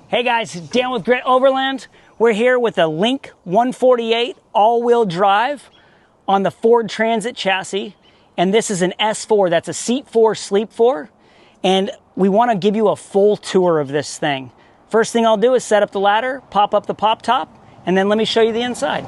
Hey guys, Dan with Grit Overland. We're here with a Link 148 all-wheel drive on the Ford Transit chassis. And this is an S4, that's a seat 4, sleep 4. And we want to give you a full tour of this thing. First thing I'll do is set up the ladder, pop up the pop top, and then let me show you the inside.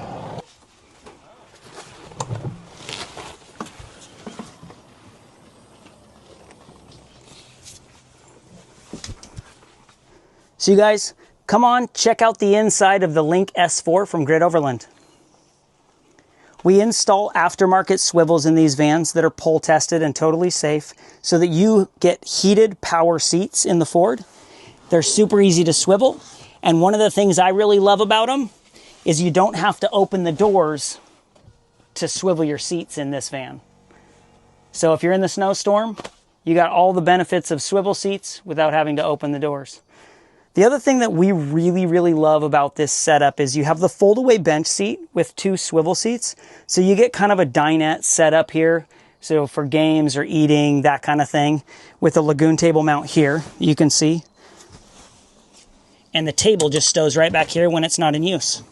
So you guys, come on, check out the inside of the Link S4 from Grit Overland. We install aftermarket swivels in these vans that are pull tested and totally safe so that you get heated power seats in the Ford. They're super easy to swivel. And one of the things I really love about them is you don't have to open the doors to swivel your seats in this van. So if you're in the snowstorm, you got all the benefits of swivel seats without having to open the doors. The other thing that we really love about this setup is you have the fold-away bench seat with 2 swivel seats. So you get kind of a dinette setup here. So for games or eating, that kind of thing, with a lagoon table mount here, you can see. And the table just stows right back here when it's not in use.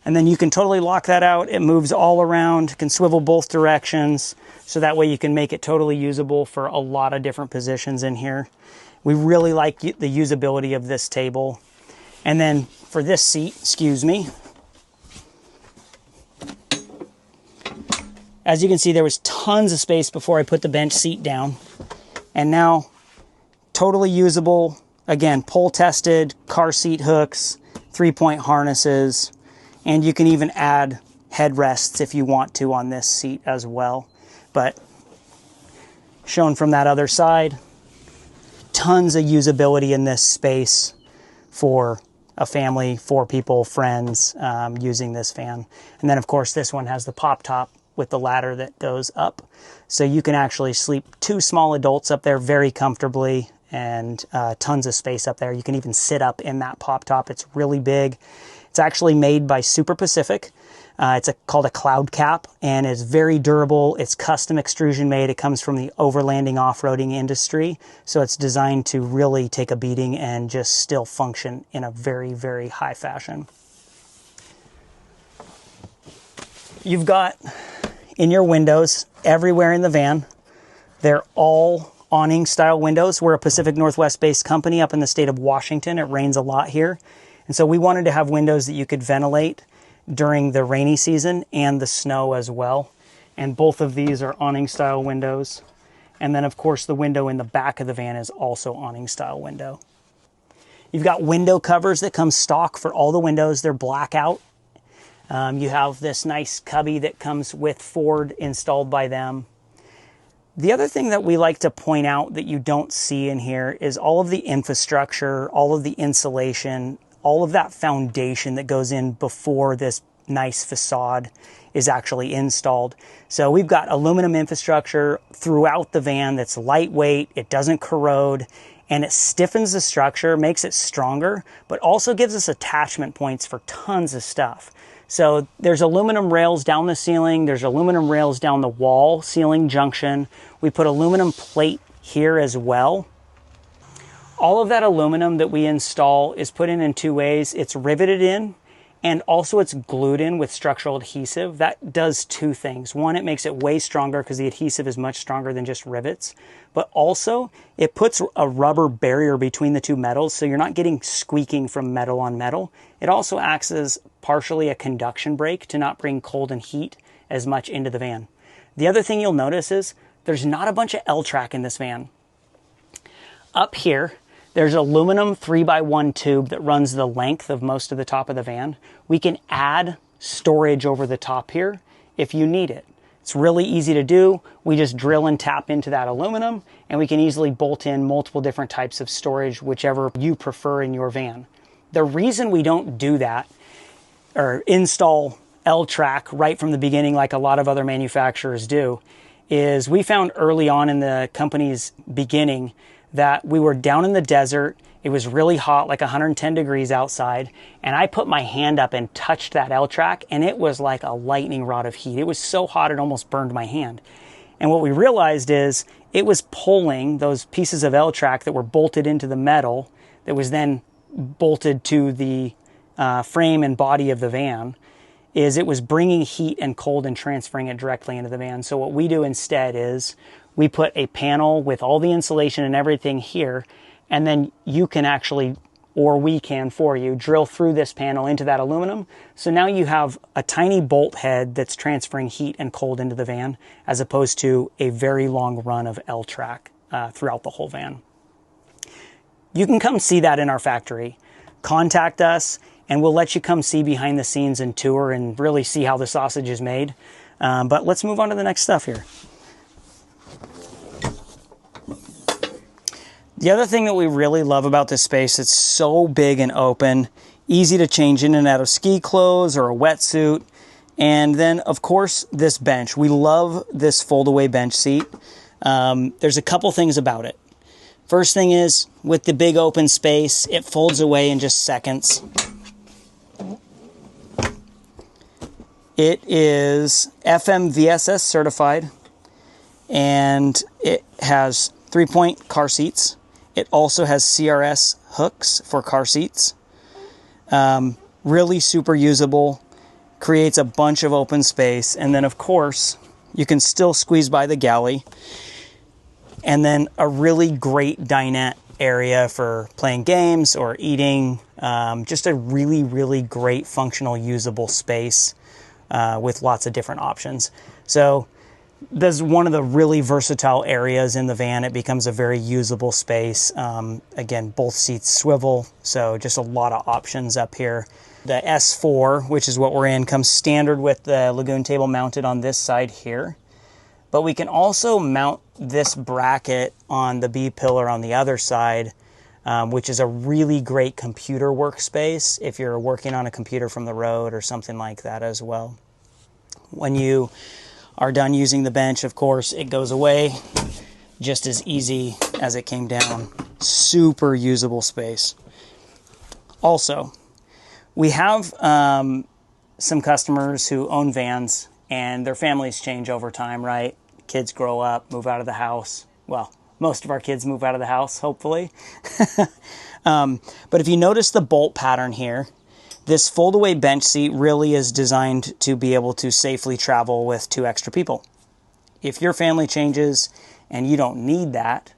And then you can totally lock that out. It moves all around, can swivel both directions. So that way you can make it totally usable for a lot of different positions in here. We really like the usability of this table. And then for this seat, excuse me. As you can see, there was tons of space before I put the bench seat down. And now, totally usable. Again, pull tested, car seat hooks, 3-point harnesses. And you can even add headrests if you want to on this seat as well. But shown from that other side, tons of usability in this space for a family, 4 people, friends using this van. And then of course this one has the pop top with the ladder that goes up. So you can actually sleep 2 small adults up there very comfortably, and tons of space up there. You can even sit up in that pop top. It's really big. It's actually made by SuperPacific. It's called a Cloudcap, and it's very durable. It's custom extrusion made. It comes from the overlanding off-roading industry. So it's designed to really take a beating and just still function in a very high fashion. You've got in your windows everywhere in the van, they're all awning style windows. We're a Pacific Northwest based company up in the state of Washington. It rains a lot here. And so we wanted to have windows that you could ventilate during the rainy season and the snow as well. And both of these are awning style windows. And then of course the window in the back of the van is also awning style window. You've got window covers that come stock for all the windows. They're blackout. You have this nice cubby that comes with Ford installed by them. The other thing that we like to point out that you don't see in here is all of the infrastructure, all of the insulation, all of that foundation that goes in before this nice facade is actually installed. So we've got aluminum infrastructure throughout the van that's lightweight, it doesn't corrode, and it stiffens the structure, makes it stronger, but also gives us attachment points for tons of stuff. So there's aluminum rails down the ceiling, there's aluminum rails down the wall, ceiling junction. We put aluminum plate here as well. All of that aluminum that we install is put in 2 ways. It's riveted in, and also it's glued in with structural adhesive. That does 2 things. One, it makes it way stronger because the adhesive is much stronger than just rivets. But also, it puts a rubber barrier between the 2 metals, so you're not getting squeaking from metal on metal. It also acts as partially a conduction brake to not bring cold and heat as much into the van. The other thing you'll notice is there's not a bunch of L-track in this van. Up here, there's aluminum 3x1 tube that runs the length of most of the top of the van. We can add storage over the top here if you need it. It's really easy to do. We just drill and tap into that aluminum, and we can easily bolt in multiple different types of storage, whichever you prefer in your van. The reason we don't do that or install L-track right from the beginning like a lot of other manufacturers do is we found early on in the company's beginning that we were down in the desert It was really hot, like 110 degrees outside, and I put my hand up and touched that L-track, and it was like a lightning rod of heat. It was so hot it almost burned my hand. And what we realized is it was pulling those pieces of L-track that were bolted into the metal that was then bolted to the frame and body of the van, is it was bringing heat and cold and transferring it directly into the van. So what we do instead is we put a panel with all the insulation and everything here, and then you can actually, or we can for you, drill through this panel into that aluminum. So now you have a tiny bolt head that's transferring heat and cold into the van, as opposed to a very long run of L-track throughout the whole van. You can come see that in our factory. Contact us, and we'll let you come see behind the scenes and tour and really see how the sausage is made. But let's move on to the next stuff here. The other thing that we really love about this space, it's so big and open, easy to change in and out of ski clothes or a wetsuit. And then, of course, this bench. We love this fold-away bench seat. There's a couple things about it. First thing is, with the big open space, it folds away in just seconds. It is FMVSS certified, and it has 3-point car seats. It also has CRS hooks for car seats. Really super usable, creates a bunch of open space, and then of course, you can still squeeze by the galley. And then a really great dinette area for playing games or eating. Just a really, really great functional, usable space with lots of different options. So this is one of the really versatile areas in the van. It becomes a very usable space. Again, both seats swivel, so just a lot of options up here. The S4, which is what we're in, comes standard with the lagoon table mounted on this side here. But we can also mount this bracket on the B-pillar on the other side, which is a really great computer workspace if you're working on a computer from the road or something like that as well. When you are done using the bench, of course, it goes away just as easy as it came down. Super usable space. Also, we have some customers who own vans and their families change over time, right? Kids grow up, move out of the house. Well, most of our kids move out of the house, hopefully. But if you notice the bolt pattern here, this fold-away bench seat really is designed to be able to safely travel with 2 extra people. If your family changes and you don't need that,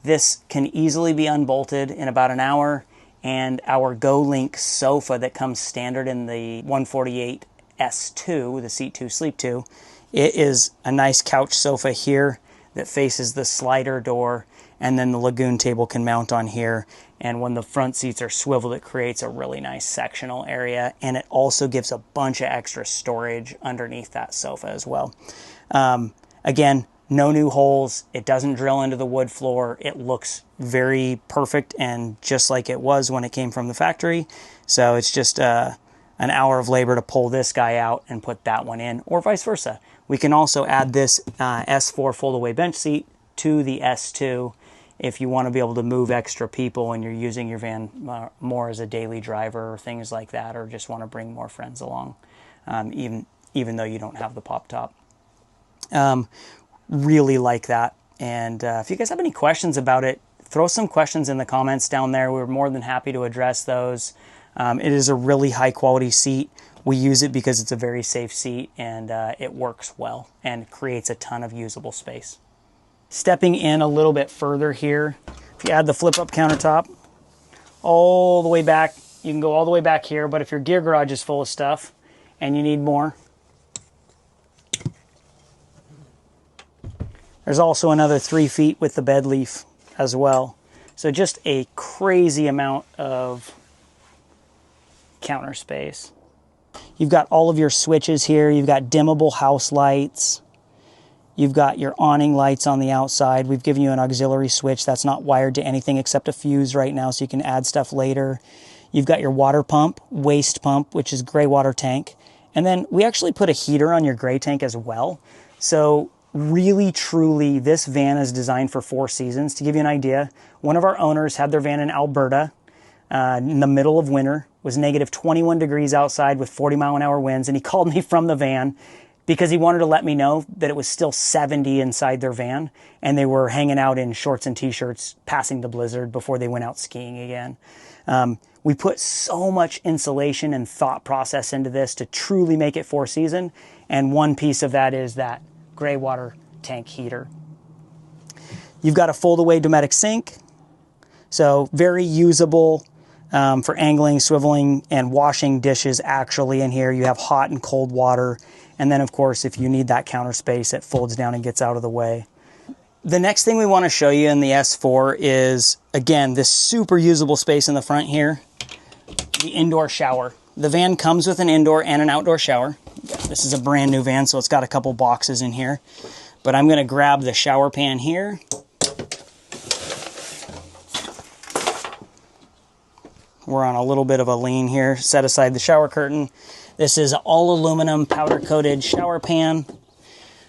this can easily be unbolted in about an hour, and our GoLink sofa that comes standard in the 148 S2, the Seat 2 Sleep 2, it is a nice couch sofa here that faces the slider door, and then the lagoon table can mount on here. And when the front seats are swiveled, it creates a really nice sectional area, and it also gives a bunch of extra storage underneath that sofa as well. Again, no new holes. It doesn't drill into the wood floor. It looks very perfect and just like it was when it came from the factory. So it's just an hour of labor to pull this guy out and put that one in, or vice versa. We can also add this S4 fold-away bench seat to the S2 if you want to be able to move extra people and you're using your van more as a daily driver or things like that, or just want to bring more friends along, even though you don't have the pop top. Really like that. And if you guys have any questions about it, throw some questions in the comments down there. We're more than happy to address those. It is a really high quality seat. We use it because it's a very safe seat, and it works well and creates a ton of usable space. Stepping in a little bit further here, if you add the flip-up countertop all the way back, you can go all the way back here, but if your gear garage is full of stuff and you need more, there's also another 3 feet with the bed leaf as well. So just a crazy amount of counter space. You've got all of your switches here. You've got dimmable house lights. You've got your awning lights on the outside. We've given you an auxiliary switch that's not wired to anything except a fuse right now, so you can add stuff later. You've got your water pump, waste pump, which is gray water tank. And then we actually put a heater on your gray tank as well. So really, truly, this van is designed for 4 seasons. To give you an idea, one of our owners had their van in Alberta in the middle of winter. It was negative 21 degrees outside with 40-mile-an-hour winds, and he called me from the van because he wanted to let me know that it was still 70 inside their van, and they were hanging out in shorts and t-shirts passing the blizzard before they went out skiing again. We put so much insulation and thought process into this to truly make it 4-season, and one piece of that is that gray water tank heater. You've got a fold-away Dometic sink, so very usable for angling, swiveling, and washing dishes actually in here. You have hot and cold water, and then of course if you need that counter space, it folds down and gets out of the way. The next thing we want to show you in the S4 is, again, this super usable space in the front here, the indoor shower. The van comes with an indoor and an outdoor shower. This is a brand new van, so it's got a couple boxes in here. But I'm going to grab the shower pan here. We're on a little bit of a lean here. Set aside the shower curtain. This is all aluminum powder-coated shower pan.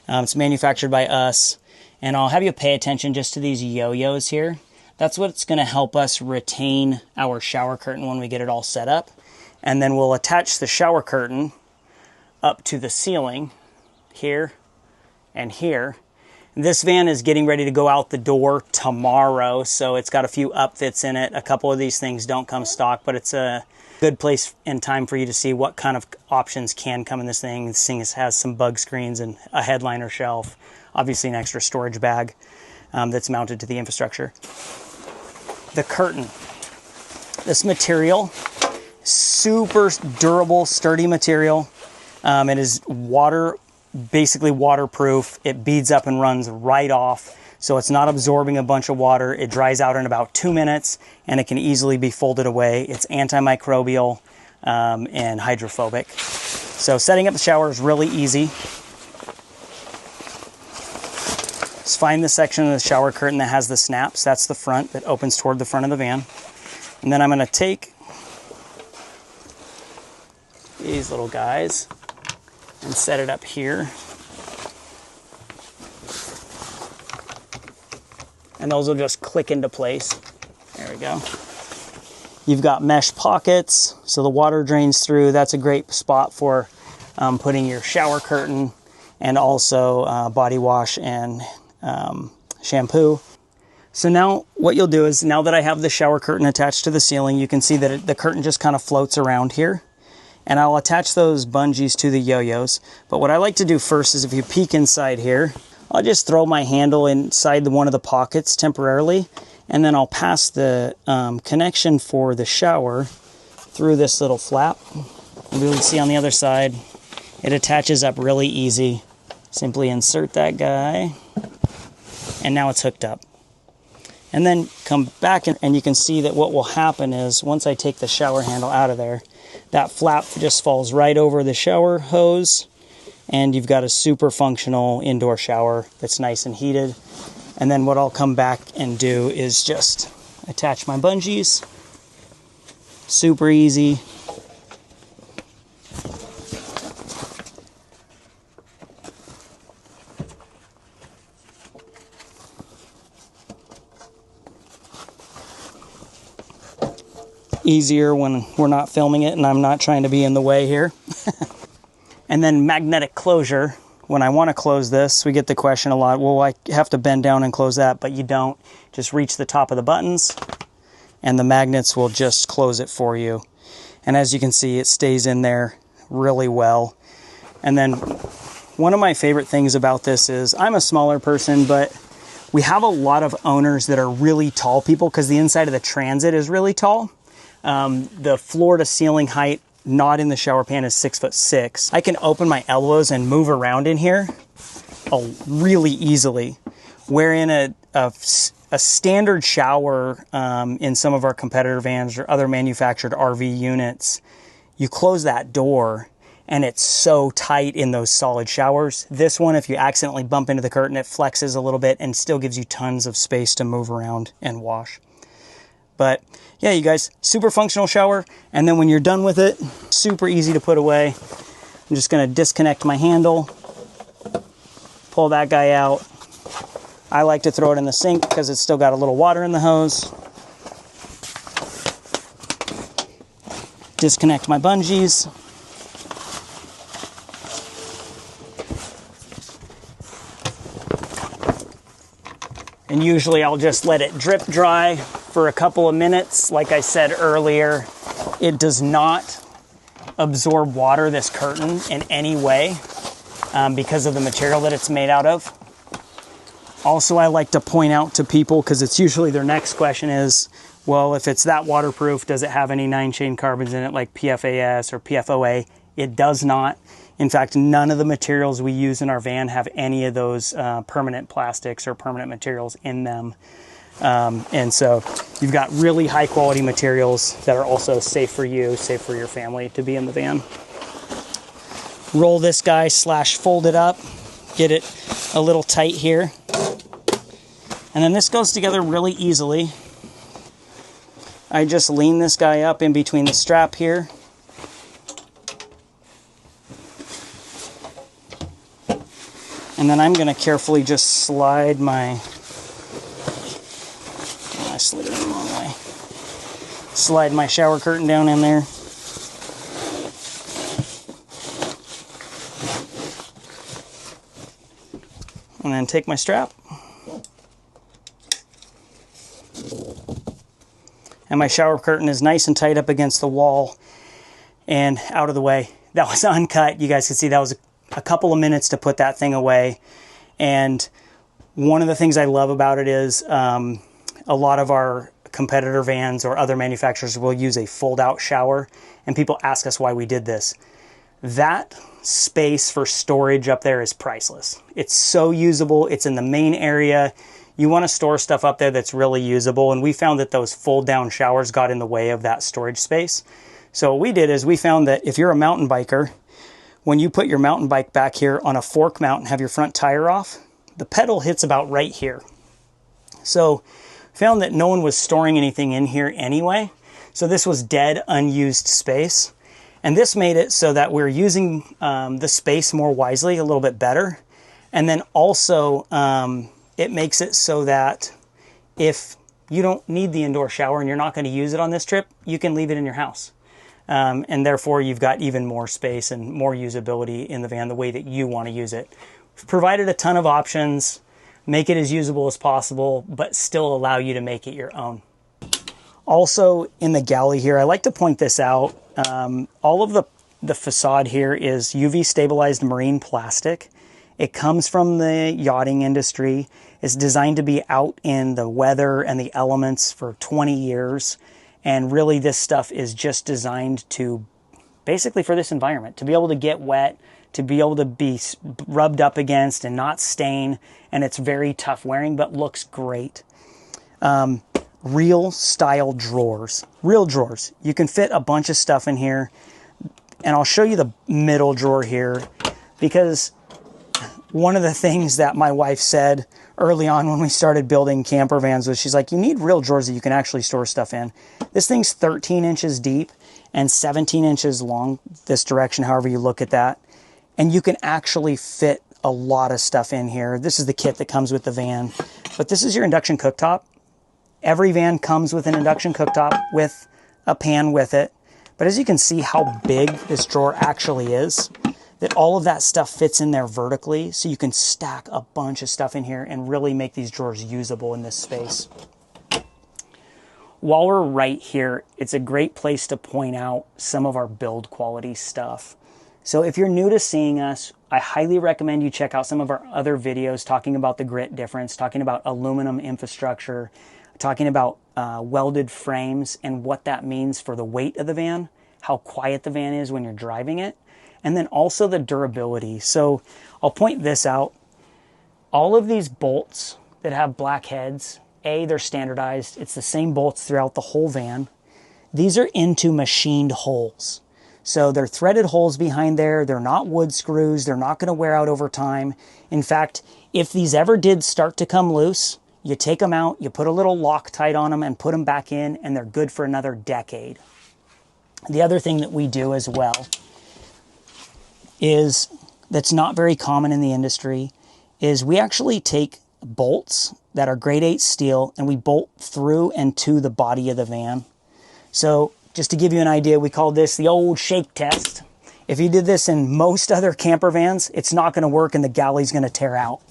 It's manufactured by us. And I'll have you pay attention just to these yo-yos here. That's what's going to help us retain our shower curtain when we get it all set up. And then we'll attach the shower curtain up to the ceiling here and here. This van is getting ready to go out the door tomorrow, so it's got a few upfits in it. A couple of these things don't come stock, but it's a good place and time for you to see what kind of options can come in this thing. This thing has some bug screens and a headliner shelf, obviously an extra storage bag that's mounted to the infrastructure. The curtain. This material, super durable, sturdy material. It is basically waterproof. It beads up and runs right off, so it's not absorbing a bunch of water. It dries out in about 2 minutes, and it can easily be folded away. It's antimicrobial and hydrophobic. So setting up the shower is really easy. Just find the section of the shower curtain that has the snaps. That's the front that opens toward the front of the van. And then I'm going to take these little guys and set it up here. And those will just click into place. There we go. You've got mesh pockets, so the water drains through. That's a great spot for putting your shower curtain and also body wash and shampoo. So now what you'll do is, now that I have the shower curtain attached to the ceiling, you can see that the curtain just kind of floats around here. And I'll attach those bungees to the yo-yos. But what I like to do first is, if you peek inside here, I'll just throw my handle inside one of the pockets temporarily, and then I'll pass the connection for the shower through this little flap. And we will see on the other side, it attaches up really easy. Simply insert that guy, and now it's hooked up. And then come back, and you can see that what will happen is, once I take the shower handle out of there, that flap just falls right over the shower hose, and you've got a super functional indoor shower that's nice and heated. And then what I'll come back and do is just attach my bungees. Super easy. Easier when we're not filming it and I'm not trying to be in the way here. And then magnetic closure. When I want to close this, we get the question a lot, well, I have to bend down and close that, but you don't. Just reach the top of the buttons and the magnets will just close it for you. And as you can see, it stays in there really well. And then one of my favorite things about this is, I'm a smaller person, but we have a lot of owners that are really tall people because the inside of the Transit is really tall. The floor to ceiling height, not in the shower pan, is 6'6". I can open my elbows and move around in here really easily. Wherein a standard shower in some of our competitor vans or other manufactured RV units, you close that door and it's so tight in those solid showers. This one, if you accidentally bump into the curtain, it flexes a little bit and still gives you tons of space to move around and wash. But yeah, you guys, super functional shower. And then when you're done with it, super easy to put away. I'm just gonna disconnect my handle, pull that guy out. I like to throw it in the sink because it's still got a little water in the hose. disconnect my bungees. And usually I'll just let it drip dry for a couple of minutes. Like I said earlier, it does not absorb water, this curtain, in any way because of the material that it's made out of. Also, I like to point out to people, because it's usually their next question is, well, if it's that waterproof, does it have any 9-chain carbons in it like PFAS or PFOA? It does not. In fact, none of the materials we use in our van have any of those permanent plastics or permanent materials in them. And so you've got really high quality materials that are also safe for you, safe for your family to be in the van. Roll this guy / fold it up, get it a little tight here. And then this goes together really easily. I just lean this guy up in between the strap here. And then I'm going to carefully just slide my, I slid it the wrong way. Slide my shower curtain down in there. And then take my strap. And my shower curtain is nice and tight up against the wall and out of the way. That was uncut. You guys can see that was a couple of minutes to put that thing away. And one of the things I love about it is a lot of our competitor vans or other manufacturers will use a fold-out shower, and people ask us why we did this. That space for storage up there is priceless. It's so usable. It's in the main area. You want to store stuff up there that's really usable, and we found that those fold-down showers got in the way of that storage space. So what we did is we found that if you're a mountain biker, when you put your mountain bike back here on a fork mount and have your front tire off, the pedal hits about right here. So found that no one was storing anything in here anyway. So this was dead, unused space. And this made it so that we're using the space more wisely, a little bit better. And then also, it makes it so that if you don't need the indoor shower and you're not going to use it on this trip, you can leave it in your house. And therefore, you've got even more space and more usability in the van the way that you want to use it. We've provided a ton of options, make it as usable as possible, but still allow you to make it your own. Also, in the galley here, I like to point this out. All of the facade here is UV stabilized marine plastic. It comes from the yachting industry. It's designed to be out in the weather and the elements for 20 years. And really this stuff is just designed to, basically for this environment, to be able to get wet, to be able to be rubbed up against and not stain. And it's very tough wearing, but looks great. Real style drawers, real drawers. You can fit a bunch of stuff in here. And I'll show you the middle drawer here, because one of the things that my wife said early on when we started building camper vans was, she's like, you need real drawers that you can actually store stuff in. This thing's 13 inches deep and 17 inches long, this direction, however you look at that. And you can actually fit a lot of stuff in here. This is the kit that comes with the van. But this is your induction cooktop. Every van comes with an induction cooktop with a pan with it. But as you can see how big this drawer actually is, that all of that stuff fits in there vertically, so you can stack a bunch of stuff in here and really make these drawers usable in this space. While we're right here, it's a great place to point out some of our build quality stuff. So if you're new to seeing us, I highly recommend you check out some of our other videos talking about the grit difference, talking about aluminum infrastructure, talking about welded frames and what that means for the weight of the van, how quiet the van is when you're driving it, and then also the durability. So I'll point this out. All of these bolts that have black heads, they're standardized. It's the same bolts throughout the whole van. These are into machined holes. So they're threaded holes behind there. They're not wood screws. They're not going to wear out over time. In fact, if these ever did start to come loose, you take them out, you put a little Loctite on them and put them back in, and they're good for another decade. The other thing that we do as well is, that's not very common in the industry, is we actually take bolts that are grade 8 steel and we bolt through and to the body of the van. So just to give you an idea, we call this the old shake test. If you did this in most other camper vans, it's not going to work and the galley's going to tear out.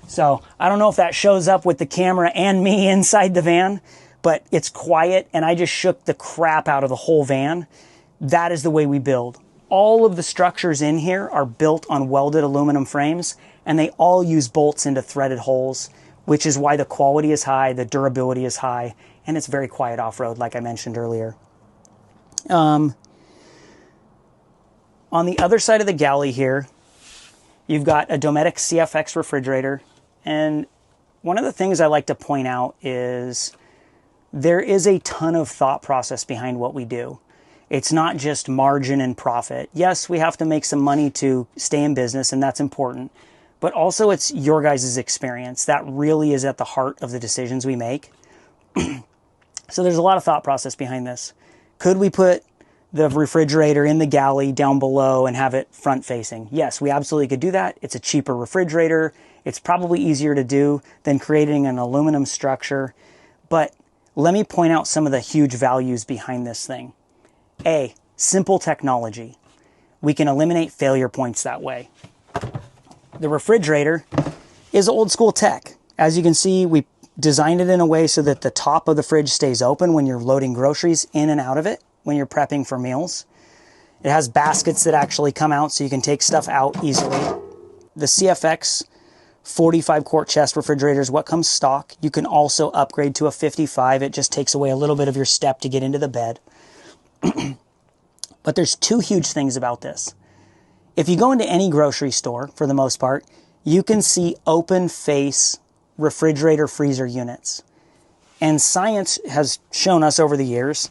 So I don't know if that shows up with the camera and me inside the van, but it's quiet and I just shook the crap out of the whole van. That is the way we build. All of the structures in here are built on welded aluminum frames, and they all use bolts into threaded holes, which is why the quality is high, the durability is high, and it's very quiet off-road, like I mentioned earlier. On the other side of the galley here, you've got a Dometic CFX refrigerator, and one of the things I like to point out is there is a ton of thought process behind what we do. It's not just margin and profit. Yes, we have to make some money to stay in business, and that's important. But also it's your guys' experience. That really is at the heart of the decisions we make. So there's a lot of thought process behind this. Could we put the refrigerator in the galley down below and have it front facing? Yes, we absolutely could do that. It's a cheaper refrigerator. It's probably easier to do than creating an aluminum structure. But let me point out some of the huge values behind this thing. A, simple technology. We can eliminate failure points that way. The refrigerator is old school tech. As you can see, we designed it in a way so that the top of the fridge stays open when you're loading groceries in and out of it when you're prepping for meals. It has baskets that actually come out so you can take stuff out easily. The CFX 45 quart chest refrigerator is what comes stock. You can also upgrade to a 55. It just takes away a little bit of your step to get into the bed. But there's two huge things about this. If you go into any grocery store, for the most part, you can see open face refrigerator freezer units. And science has shown us over the years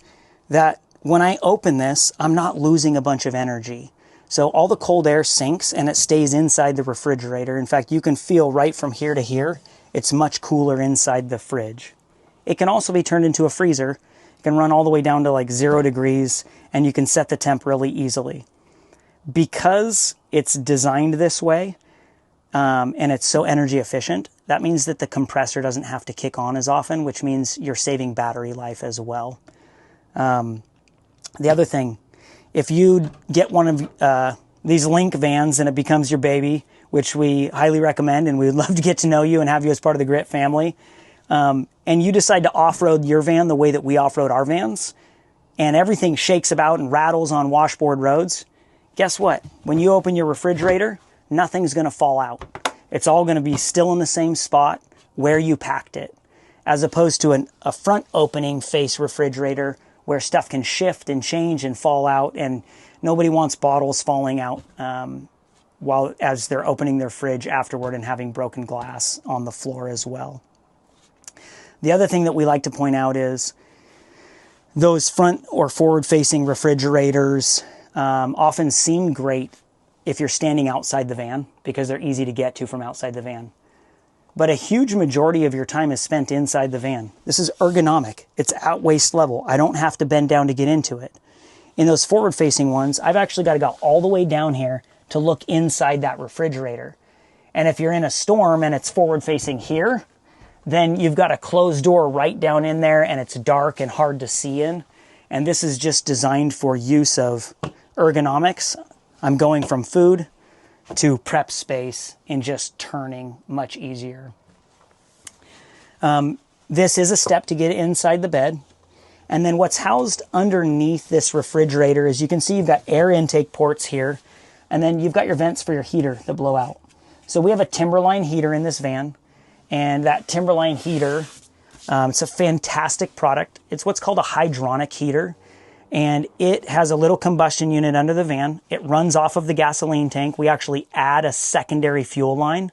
that when I open this, I'm not losing a bunch of energy. So all the cold air sinks and it stays inside the refrigerator. In fact, you can feel right from here to here, it's much cooler inside the fridge. It can also be turned into a freezer. It can run all the way down to like 0 degrees and you can set the temp really easily. Because it's designed this way and it's so energy efficient, that means that the compressor doesn't have to kick on as often, which means you're saving battery life as well. The other thing, if you get one of these Link vans and it becomes your baby, which we highly recommend and we would love to get to know you and have you as part of the Grit family, and you decide to off-road your van the way that we off-road our vans, and everything shakes about and rattles on washboard roads, guess what? When you open your refrigerator, nothing's going to fall out. It's all going to be still in the same spot where you packed it, as opposed to a front opening face refrigerator where stuff can shift and change and fall out, and nobody wants bottles falling out as they're opening their fridge afterward and having broken glass on the floor as well. The other thing that we like to point out is those front or forward-facing refrigerators often seem great if you're standing outside the van because they're easy to get to from outside the van. But a huge majority of your time is spent inside the van. This is ergonomic. It's at waist level. I don't have to bend down to get into it. In those forward-facing ones, I've actually got to go all the way down here to look inside that refrigerator. And if you're in a storm and it's forward-facing here, then you've got a closed door right down in there and it's dark and hard to see in. And this is just designed for use of ergonomics. I'm going from food to prep space and just turning much easier. This is a step to get inside the bed. And then what's housed underneath this refrigerator is you can see you've got air intake ports here, and then you've got your vents for your heater that blow out. So we have a Timberline heater in this van, and that Timberline heater, it's a fantastic product. It's what's called a hydronic heater, and it has a little combustion unit under the van. It runs off of the gasoline tank. We actually add a secondary fuel line.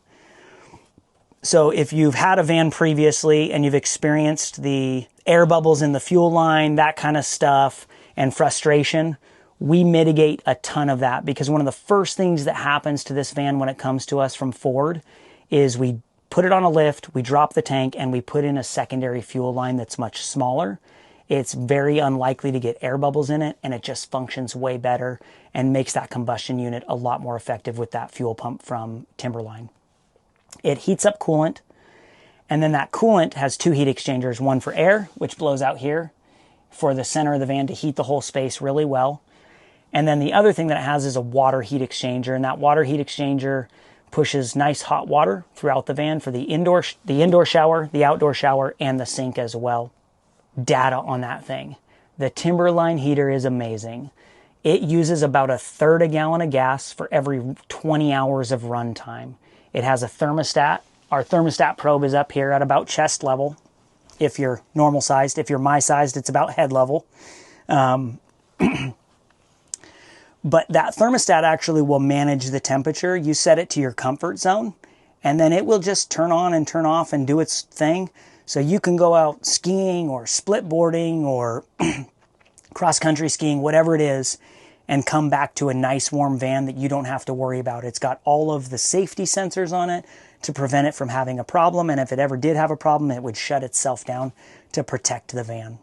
So if you've had a van previously and you've experienced the air bubbles in the fuel line, that kind of stuff, and frustration, we mitigate a ton of that, because one of the first things that happens to this van when it comes to us from Ford is we put it on a lift, we drop the tank, and we put in a secondary fuel line that's much smaller. It's very unlikely to get air bubbles in it, and it just functions way better and makes that combustion unit a lot more effective with that fuel pump from Timberline. It heats up coolant, and then that coolant has two heat exchangers, one for air, which blows out here, for the center of the van to heat the whole space really well. And then the other thing that it has is a water heat exchanger, and that water heat exchanger pushes nice hot water throughout the van for the indoor shower, the outdoor shower, and the sink as well. Data on that thing. The Timberline heater is amazing. It uses about 1/3 a gallon of gas for every 20 hours of runtime. It has a thermostat. Our thermostat probe is up here at about chest level. If you're normal sized, if you're my sized, it's about head level. But that thermostat actually will manage the temperature. You set it to your comfort zone, and then it will just turn on and turn off and do its thing. So you can go out skiing or split boarding or cross-country skiing, whatever it is, and come back to a nice warm van that you don't have to worry about. It's got all of the safety sensors on it to prevent it from having a problem, and if it ever did have a problem, it would shut itself down to protect the van.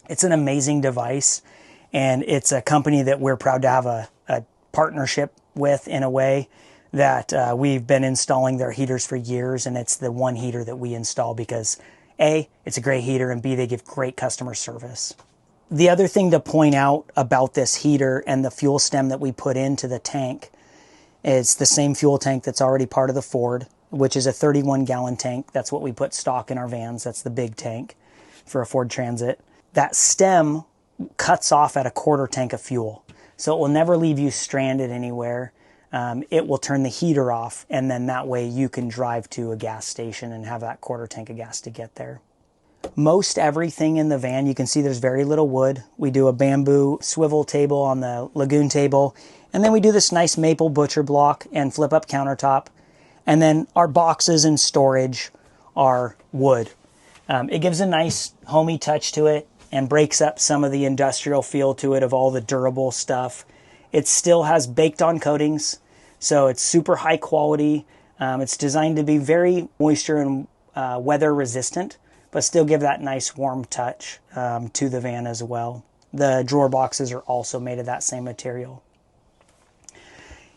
It's an amazing device, and it's a company that we're proud to have a partnership with, in a way that we've been installing their heaters for years, and it's the one heater that we install because A, it's a great heater, and B, they give great customer service. The other thing to point out about this heater and the fuel stem that we put into the tank is the same fuel tank that's already part of the Ford, which is a 31-gallon tank. That's what we put stock in our vans. That's the big tank for a Ford Transit. That stem cuts off at a 1/4 tank of fuel, so it will never leave you stranded anywhere. It will turn the heater off, and then that way you can drive to a gas station and have that 1/4 tank of gas to get there. Most everything in the van, you can see there's very little wood. We do a bamboo swivel table on the lagoon table, and then we do this nice maple butcher block and flip up countertop. And then our boxes and storage are wood. It gives a nice homey touch to it and breaks up some of the industrial feel to it of all the durable stuff. It still has baked on coatings, so it's super high quality. It's designed to be very moisture and weather resistant, but still give that nice warm touch to the van as well. The drawer boxes are also made of that same material.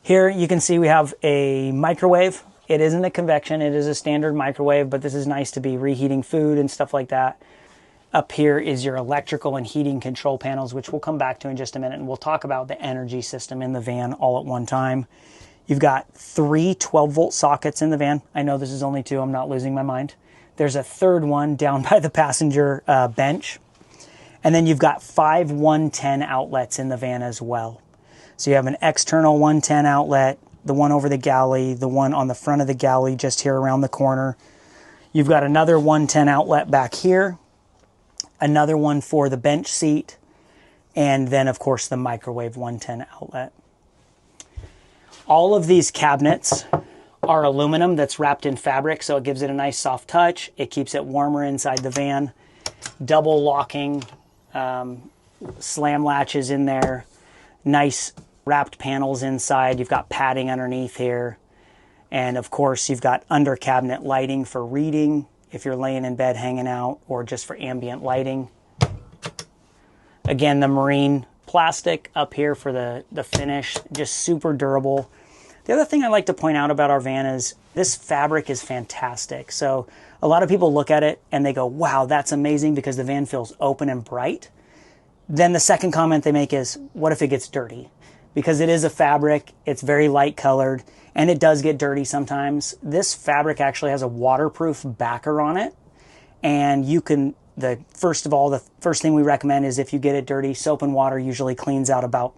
Here you can see we have a microwave. It isn't a convection, it is a standard microwave, but this is nice to be reheating food and stuff like that. Up here is your electrical and heating control panels, which we'll come back to in just a minute, and we'll talk about the energy system in the van all at one time. You've got 3 12-volt sockets in the van. I know this is only 2, I'm not losing my mind. There's a 3rd one down by the passenger bench. And then you've got 5 110 outlets in the van as well. So you have an external 110 outlet, the one over the galley, the one on the front of the galley just here around the corner. You've got another 110 outlet back here, another one for the bench seat, and then of course the microwave 110 outlet. All of these cabinets are aluminum that's wrapped in fabric, so it gives it a nice soft touch. It keeps it warmer inside the van. Double locking slam latches in there. Nice wrapped panels inside. You've got padding underneath here. And of course, you've got under cabinet lighting for reading if you're laying in bed hanging out, or just for ambient lighting. Again, the marine plastic up here for the finish, just super durable. The other thing I like to point out about our van is this fabric is fantastic. So a lot of people look at it and they go, wow, that's amazing because the van feels open and bright. Then the second comment they make is, what if it gets dirty? Because it is a fabric, it's very light colored, and it does get dirty sometimes. This fabric actually has a waterproof backer on it, and you can, first of all, the first thing we recommend is if you get it dirty, soap and water usually cleans out about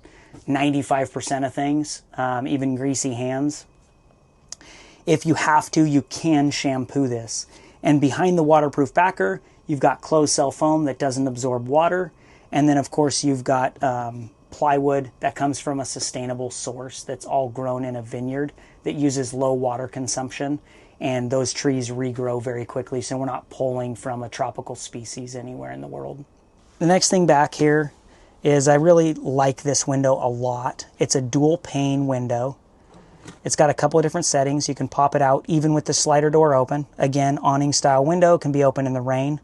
95% of things, even greasy hands. If you have to, you can shampoo this. And behind the waterproof backer, you've got closed cell foam that doesn't absorb water. And then of course you've got plywood that comes from a sustainable source that's all grown in a vineyard that uses low water consumption. And those trees regrow very quickly, so we're not pulling from a tropical species anywhere in the world. The next thing back here is I really like this window a lot. It's a dual pane window. It's got a couple of different settings. You can pop it out even with the slider door open. Again, awning style window, can be open in the rain.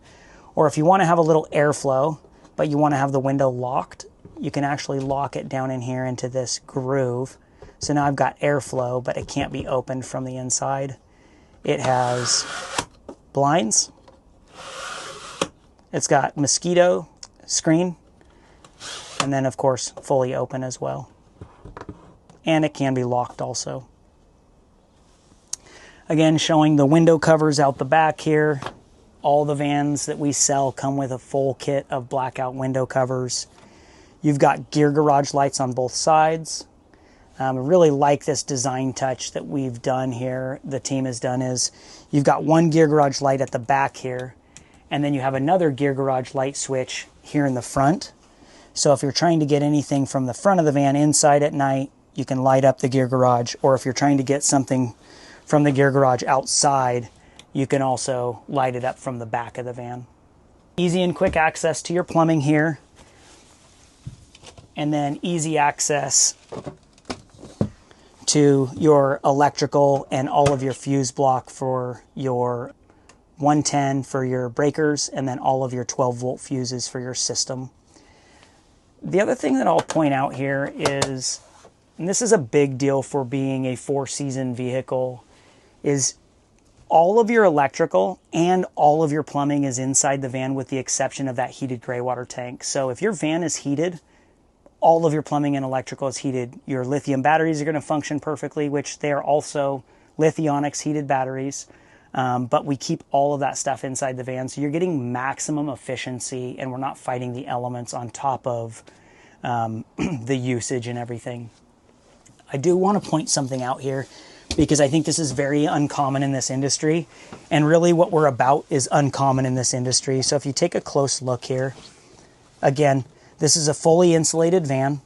Or if you want to have a little airflow, but you want to have the window locked, you can actually lock it down in here into this groove. So now I've got airflow, but it can't be opened from the inside. It has blinds. It's got mosquito screen, and then of course fully open as well. And it can be locked also. Again, showing the window covers out the back here. All the vans that we sell come with a full kit of blackout window covers. You've got gear garage lights on both sides. I really like this design touch that we've done here, the team has done, is you've got one gear garage light at the back here, and then you have another gear garage light switch here in the front. So if you're trying to get anything from the front of the van inside at night, you can light up the gear garage, or if you're trying to get something from the gear garage outside, you can also light it up from the back of the van. Easy and quick access to your plumbing here, and then easy access to your electrical and all of your fuse block for your 110 for your breakers, and then all of your 12-volt fuses for your system. The other thing that I'll point out here is, and this is a big deal for being a 4-season vehicle, is all of your electrical and all of your plumbing is inside the van with the exception of that heated gray water tank. So if your van is heated, all of your plumbing and electrical is heated. Your lithium batteries are going to function perfectly, which they are also Lithionics heated batteries. But we keep all of that stuff inside the van, so you're getting maximum efficiency, and we're not fighting the elements on top of the usage and everything. I do want to point something out here, because I think this is very uncommon in this industry, and really what we're about is uncommon in this industry. So if you take a close look here, again, this is a fully insulated van,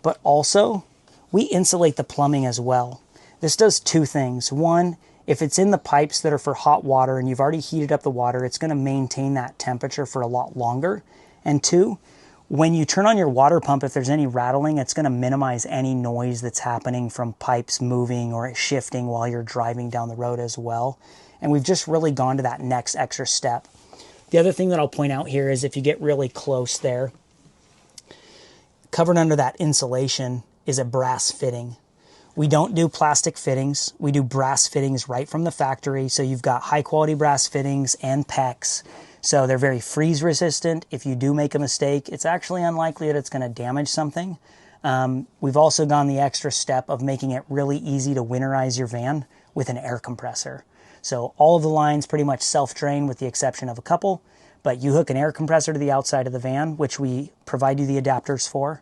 but also we insulate the plumbing as well. This does two things. One, if it's in the pipes that are for hot water and you've already heated up the water, it's going to maintain that temperature for a lot longer. And two, when you turn on your water pump, if there's any rattling, it's going to minimize any noise that's happening from pipes moving or shifting while you're driving down the road as well. And we've just really gone to that next extra step. The other thing that I'll point out here is if you get really close there, covered under that insulation is a brass fitting. We don't do plastic fittings. We do brass fittings right from the factory. So you've got high quality brass fittings and PEX. So they're very freeze resistant. If you do make a mistake, it's actually unlikely that it's going to damage something. We've also gone the extra step of making it really easy to winterize your van with an air compressor. So all of the lines pretty much self-drain with the exception of a couple, but you hook an air compressor to the outside of the van, which we provide you the adapters for,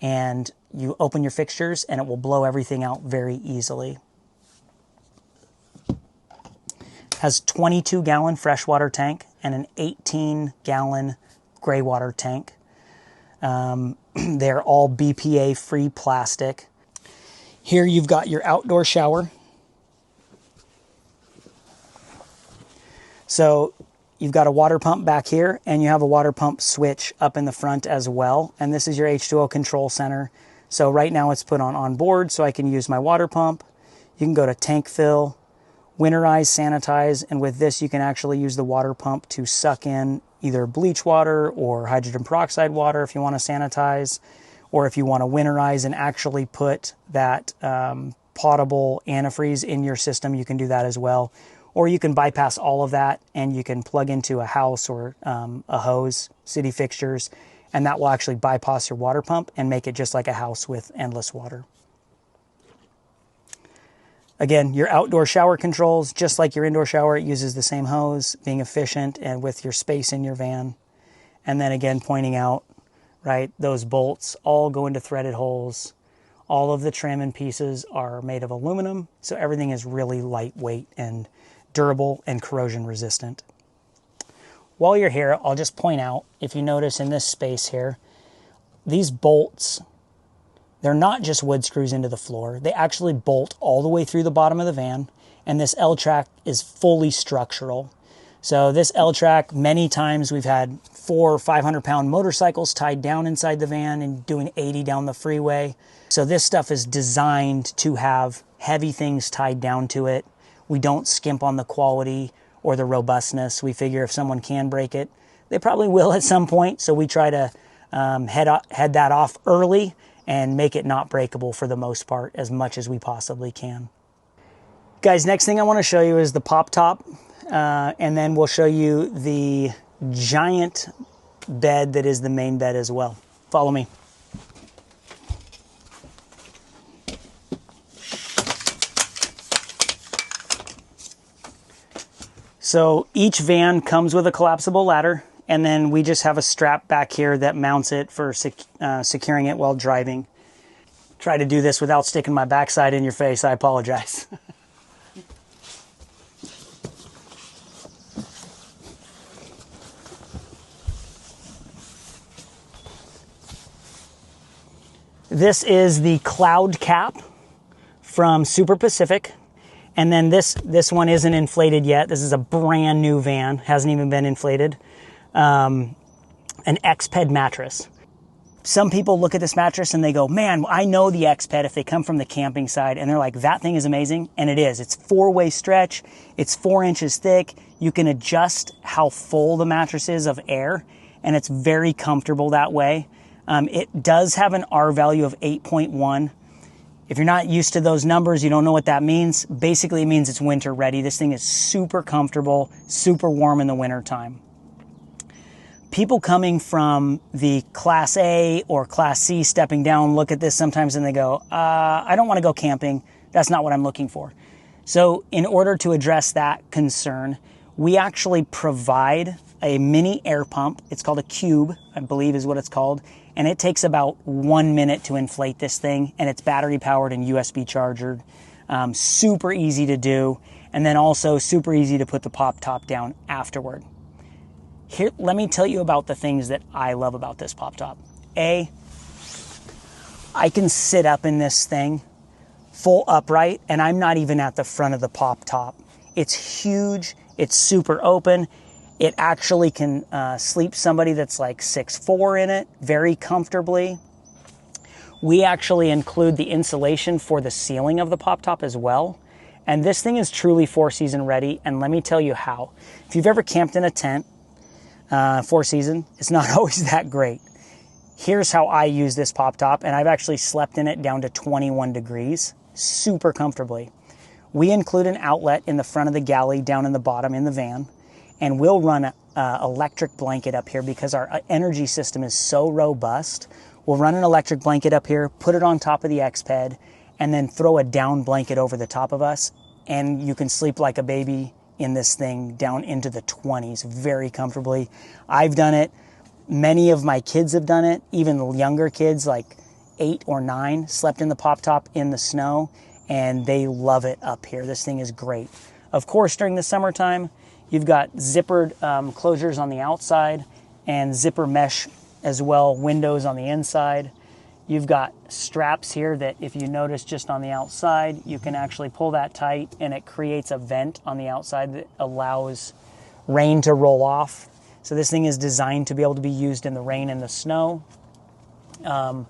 and you open your fixtures and it will blow everything out very easily. Has 22-gallon freshwater tank and an 18-gallon gray water tank. They're all BPA-free plastic. Here you've got your outdoor shower. So you've got a water pump back here, and you have a water pump switch up in the front as well. And this is your H2O control center. So right now it's put on board, so I can use my water pump. You can go to tank fill, winterize, sanitize, and with this you can actually use the water pump to suck in either bleach water or hydrogen peroxide water if you want to sanitize, or if you want to winterize and actually put that potable antifreeze in your system, you can do that as well. Or you can bypass all of that and you can plug into a house or a hose, city fixtures, and that will actually bypass your water pump and make it just like a house with endless water. Again, your outdoor shower controls, just like your indoor shower, it uses the same hose, being efficient and with your space in your van. And then again, pointing out, right, those bolts all go into threaded holes. All of the trim and pieces are made of aluminum, so everything is really lightweight and durable and corrosion resistant. While you're here, I'll just point out, if you notice in this space here, these bolts, they're not just wood screws into the floor. They actually bolt all the way through the bottom of the van, and this L-track is fully structural. So this L-track, many times we've had 400 or 500 pound motorcycles tied down inside the van and doing 80 down the freeway. So this stuff is designed to have heavy things tied down to it. We don't skimp on the quality or the robustness. We figure if someone can break it, they probably will at some point. So we try to head that off early and make it not breakable for the most part as much as we possibly can. Guys, next thing I want to show you is the pop top. And then we'll show you the giant bed that is the main bed as well. Follow me. So each van comes with a collapsible ladder, and then we just have a strap back here that mounts it for securing it while driving. Try to do this without sticking my backside in your face. I apologize. This is the Cloudcap from SuperPacific. And then this one isn't inflated yet. This is a brand new van, hasn't even been inflated. An X-Ped mattress. Some people look at this mattress and they go, man, I know the X-Ped if they come from the camping side, and they're like, that thing is amazing. And it is. It's 4-way stretch. It's 4 inches thick. You can adjust how full the mattress is of air, and it's very comfortable that way. It does have an R value of 8.1. If you're not used to those numbers, you don't know what that means. Basically, it means it's winter ready. This thing is super comfortable, super warm in the winter time. People coming from the Class A or Class C stepping down look at this sometimes and they go, I don't want to go camping. That's not what I'm looking for. So in order to address that concern, we actually provide a mini air pump. It's called a cube, I believe is what it's called. And it takes about 1 minute to inflate this thing, and it's battery powered and USB charged. Super easy to do, and then also super easy to put the pop top down afterward. Here, let me tell you about the things that I love about this pop top. A, I can sit up in this thing full upright, and I'm not even at the front of the pop top. It's huge, it's super open. It actually can sleep somebody that's like 6'4" in it very comfortably. We actually include the insulation for the ceiling of the pop top as well. And this thing is truly 4-season ready. And let me tell you how. If you've ever camped in a tent, 4-season, it's not always that great. Here's how I use this pop top. And I've actually slept in it down to 21 degrees, super comfortably. We include an outlet in the front of the galley down in the bottom in the van. And we'll run an electric blanket up here because our energy system is so robust. We'll run an electric blanket up here, put it on top of the X-Ped, and then throw a down blanket over the top of us. And you can sleep like a baby in this thing down into the 20s very comfortably. I've done it. Many of my kids have done it. Even the younger kids, like 8 or 9, slept in the pop top in the snow, and they love it up here. This thing is great. Of course, during the summertime, you've got zippered closures on the outside and zipper mesh as well, windows on the inside. You've got straps here that if you notice just on the outside, you can actually pull that tight and it creates a vent on the outside that allows rain to roll off. So this thing is designed to be able to be used in the rain and the snow. And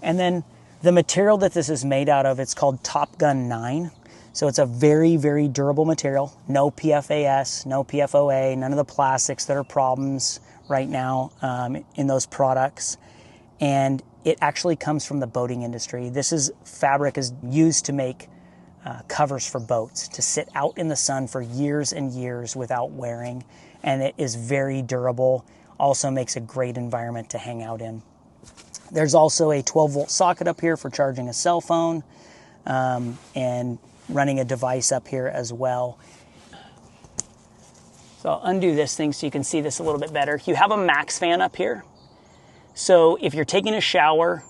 then the material that this is made out of, it's called Top Gun 9. So it's a very, very durable material. No PFAS, no PFOA, none of the plastics that are problems right now in those products. And it actually comes from the boating industry. Fabric is used to make covers for boats, to sit out in the sun for years and years without wearing. And it is very durable. Also makes a great environment to hang out in. There's also a 12-volt socket up here for charging a cell phone. And running a device up here as well. So I'll undo this thing so you can see this a little bit better. You have a Maxxfan up here. So if you're taking a shower,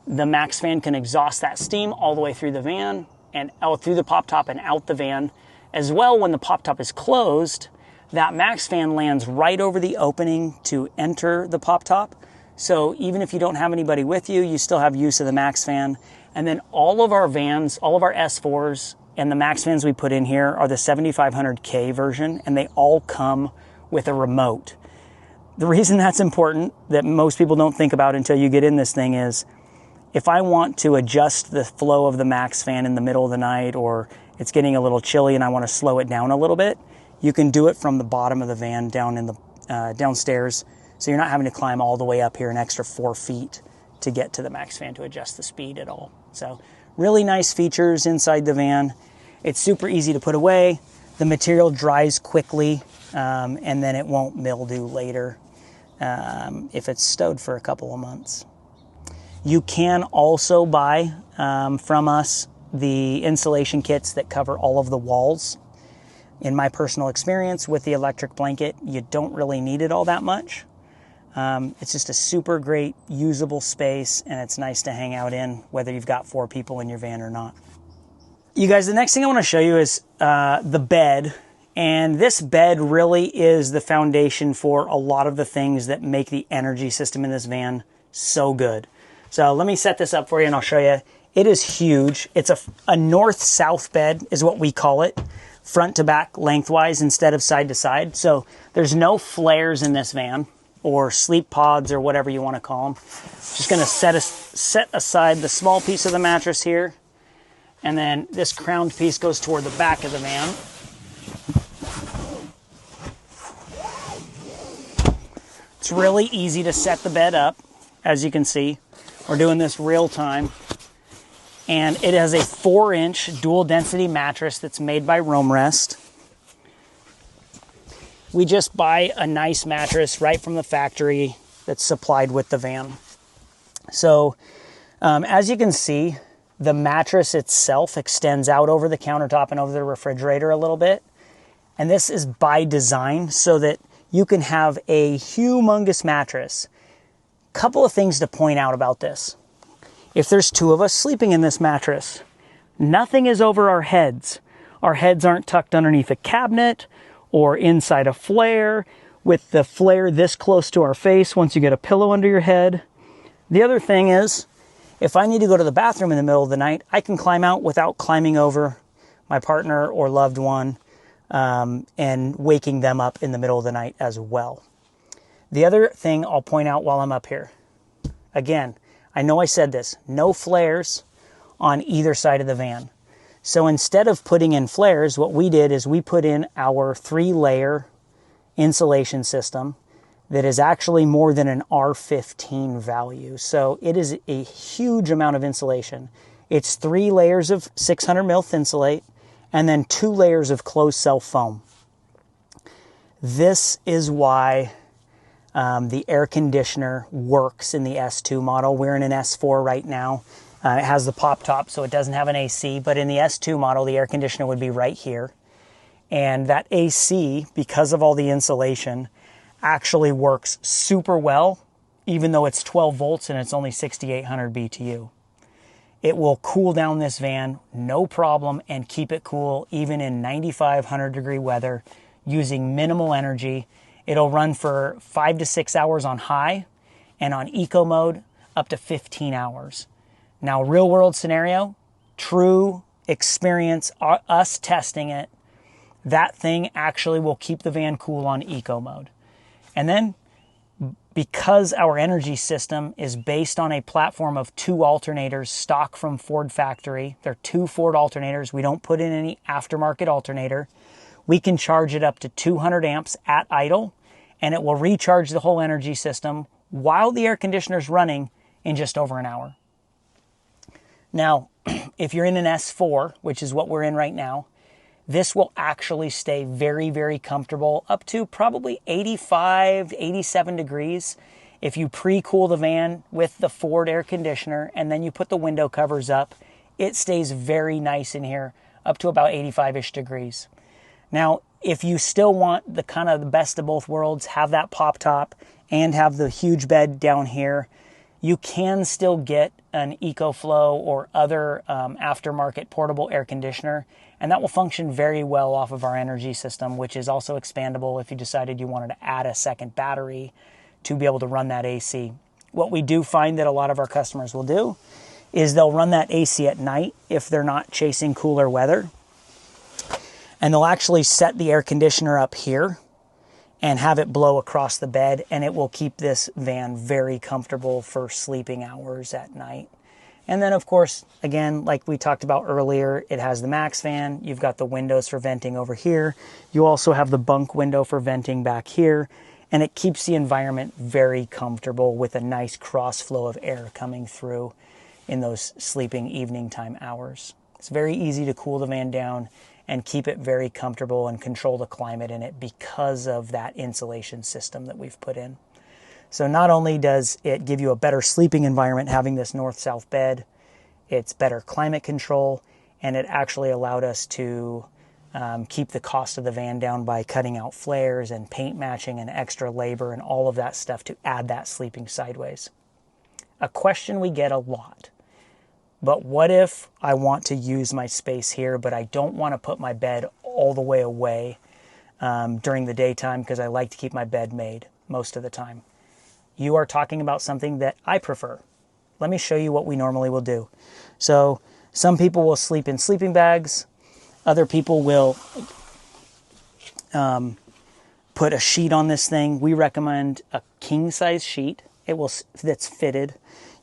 the Maxxfan can exhaust that steam all the way through the van and out through the pop top and out the van. As well, when the pop top is closed, that Maxxfan lands right over the opening to enter the pop top. So even if you don't have anybody with you, you still have use of the Maxxfan. And then all of our vans, all of our S4s, and the Maxxfans we put in here are the 7500K version, and they all come with a remote. The reason that's important, that most people don't think about until you get in this thing, is if I want to adjust the flow of the Maxxfan in the middle of the night, or it's getting a little chilly and I want to slow it down a little bit, you can do it from the bottom of the van down in the downstairs, so you're not having to climb all the way up here an extra 4 feet to get to the Maxxfan to adjust the speed at all. So really nice features inside the van. It's super easy to put away. The material dries quickly, and then it won't mildew later. if it's stowed for a couple of months. You can also buy from us the insulation kits that cover all of the walls. In my personal experience with the electric blanket, you don't really need it all that much. It's just a super great usable space, and it's nice to hang out in, whether you've got 4 people in your van or not. You guys, the next thing I want to show you is the bed. And this bed really is the foundation for a lot of the things that make the energy system in this van so good. So let me set this up for you and I'll show you. It is huge. It's a north-south bed is what we call it, front to back lengthwise instead of side to side. So there's no flares in this van, or sleep pods, or whatever you want to call them. Just going to set aside the small piece of the mattress here, and then this crowned piece goes toward the back of the van. It's really easy to set the bed up. As you can see, we're doing this real time. And it has a 4-inch dual density mattress that's made by Roamrest. We just buy a nice mattress right from the factory that's supplied with the van. So as you can see, the mattress itself extends out over the countertop and over the refrigerator a little bit. And this is by design so that you can have a humongous mattress. Couple of things to point out about this. If there's 2 of us sleeping in this mattress, nothing is over our heads. Our heads aren't tucked underneath a cabinet or inside a flare with the flare this close to our face once you get a pillow under your head. The other thing is, if I need to go to the bathroom in the middle of the night, I can climb out without climbing over my partner or loved one and waking them up in the middle of the night as well. The other thing I'll point out while I'm up here, again, I know I said this, no flares on either side of the van. So instead of putting in flares, what we did is we put in our 3-layer insulation system that is actually more than an R15 value. So it is a huge amount of insulation. It's 3 layers of 600 mil Thinsulate and then 2 layers of closed cell foam. This is why the air conditioner works in the S2 model. We're in an S4 right now. It has the pop top, so it doesn't have an AC, but in the S2 model, the air conditioner would be right here. And that AC, because of all the insulation, actually works super well, even though it's 12 volts and it's only 6,800 BTU. It will cool down this van, no problem, and keep it cool even in 95, 100 degree weather using minimal energy. It'll run for 5 to 6 hours on high, and on eco mode, up to 15 hours. Now, real world scenario, true experience, us testing it, that thing actually will keep the van cool on eco mode. And then, because our energy system is based on a platform of 2 alternators stock from Ford factory, they're 2 Ford alternators, we don't put in any aftermarket alternator, we can charge it up to 200 amps at idle, and it will recharge the whole energy system while the air conditioner is running in just over an hour. Now, if you're in an S4, which is what we're in right now, this will actually stay very, very comfortable up to probably 85, 87 degrees. If you pre-cool the van with the Ford air conditioner and then you put the window covers up, it stays very nice in here up to about 85-ish degrees. Now, if you still want the kind of the best of both worlds, have that pop top and have the huge bed down here, you can still get an EcoFlow or other aftermarket portable air conditioner, and that will function very well off of our energy system, which is also expandable if you decided you wanted to add a second battery to be able to run that AC. What we do find that a lot of our customers will do is they'll run that AC at night if they're not chasing cooler weather, and they'll actually set the air conditioner up here and have it blow across the bed, and it will keep this van very comfortable for sleeping hours at night. And then, of course, again, like we talked about earlier, it has the Maxxfan. You've got the windows for venting over here. You also have the bunk window for venting back here, and it keeps the environment very comfortable with a nice cross flow of air coming through in those sleeping evening time hours. It's very easy to cool the van down and keep it very comfortable and control the climate in it because of that insulation system that we've put in. So not only does it give you a better sleeping environment having this north-south bed, it's better climate control, and it actually allowed us to keep the cost of the van down by cutting out flares and paint matching and extra labor and all of that stuff to add that sleeping sideways. A question we get a lot, but what if I want to use my space here, but I don't want to put my bed all the way away during the daytime because I like to keep my bed made most of the time? You are talking about something that I prefer. Let me show you what we normally will do. So some people will sleep in sleeping bags. Other people will put a sheet on this thing. We recommend a king size sheet. That's fitted.